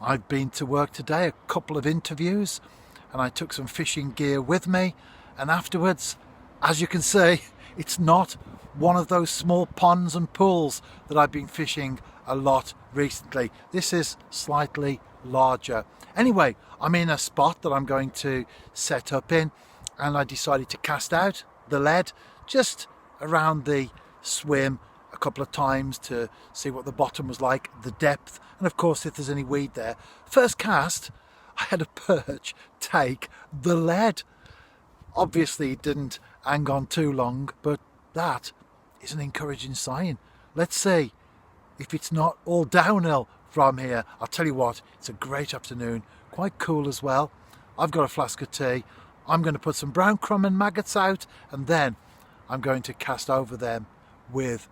I've been to work today, a couple of interviews, and I took some fishing gear with me, and afterwards, as you can see, it's not one of those small ponds and pools that I've been fishing a lot recently. This is slightly larger. Anyway, I'm in a spot that I'm going to set up in, and I decided to cast out the lead just around the swim a couple of times to see what the bottom was like, the depth, and of course if there's any weed there. First cast, I had a perch take the lead. Obviously it didn't hang on too long, but that is an encouraging sign. Let's see if it's not all downhill from here. I'll tell you what, it's a great afternoon, quite cool as well. I've got a flask of tea. I'm going to put some brown crumb and maggots out, and then I'm going to cast over them with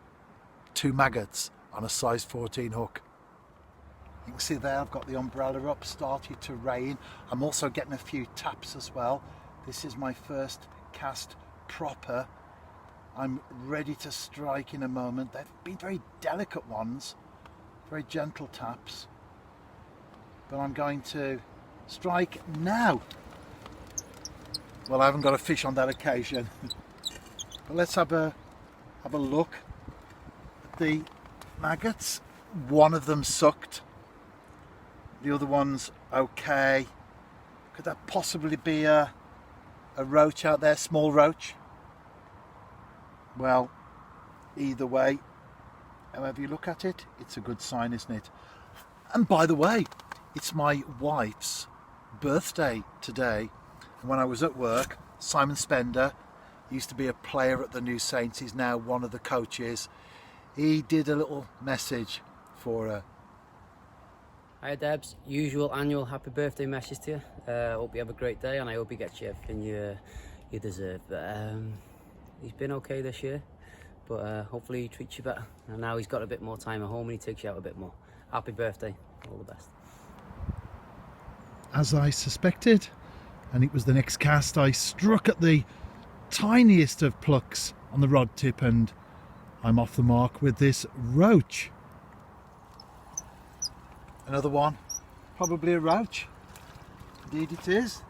2 maggots on a size 14 hook. You can see there I've got the umbrella up, started to rain. I'm also getting a few taps as well. This is my first cast proper. I'm ready to strike in a moment. They've been very delicate ones, very gentle taps, but I'm going to strike now. Well, I haven't got a fish on that occasion, but let's have a look at the maggots. One of them sucked, the other one's okay. Could that possibly be a roach out there, small roach? Well, either way, however you look at it, it's a good sign, isn't it? And by the way, it's my wife's birthday today. And when I was at work, Simon Spender used to be a player at the New Saints. He's now one of the coaches. He did a little message for her. Hi Debs, usual annual happy birthday message to you. Hope you have a great day, and I hope you get you everything you deserve. He's been okay this year, but hopefully he treats you better. And now he's got a bit more time at home and he takes you out a bit more. Happy birthday, all the best. As I suspected, and it was the next cast, I struck at the tiniest of plucks on the rod tip, and I'm off the mark with this roach. Another one, probably a roach. Indeed it is.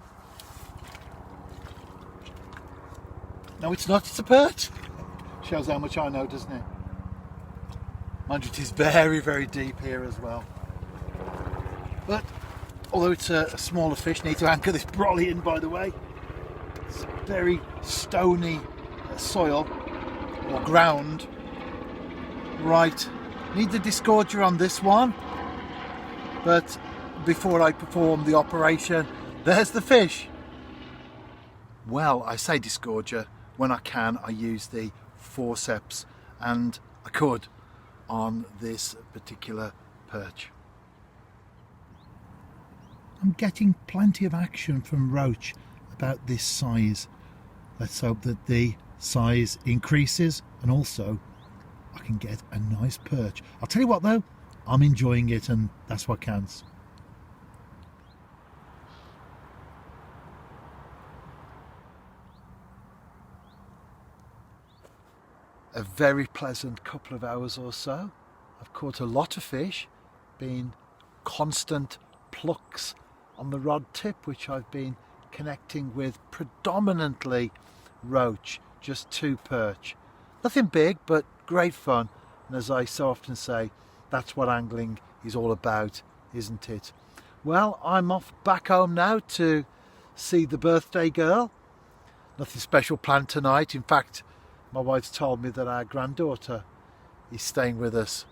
No, it's not, it's a perch. Shows how much I know, doesn't it? Mind you, it is very, very deep here as well. But although it's a smaller fish, need to anchor this brolly in, by the way. It's very stony soil or ground. Right, need the disgorger on this one. But before I perform the operation, there's the fish. Well, I say disgorger. When I can, I use the forceps, and I could on this particular perch. I'm getting plenty of action from roach about this size. Let's hope that the size increases and also I can get a nice perch. I'll tell you what though, I'm enjoying it, and that's what counts. A very pleasant couple of hours or so. I've caught a lot of fish, been constant plucks on the rod tip, which I've been connecting with predominantly roach, just 2 perch. Nothing big, but great fun. And as I so often say, that's what angling is all about, isn't it? Well, I'm off back home now to see the birthday girl. Nothing special planned tonight. In fact, my wife's told me that our granddaughter is staying with us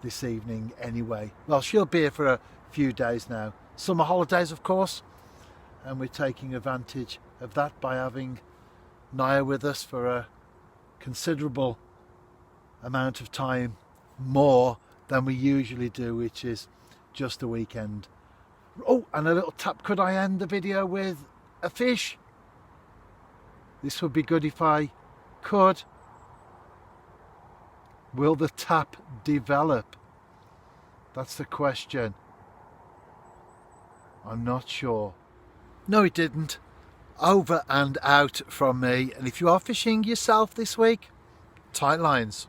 this evening anyway. Well, she'll be here for a few days now. Summer holidays, of course, and we're taking advantage of that by having Naya with us for a considerable amount of time, more than we usually do, which is just a weekend. Oh, and a little tap. Could I end the video with a fish? This would be good if I could. Will the tap develop? That's the question. I'm not sure. No, it didn't. Over and out from me. And if you are fishing yourself this week, tight lines.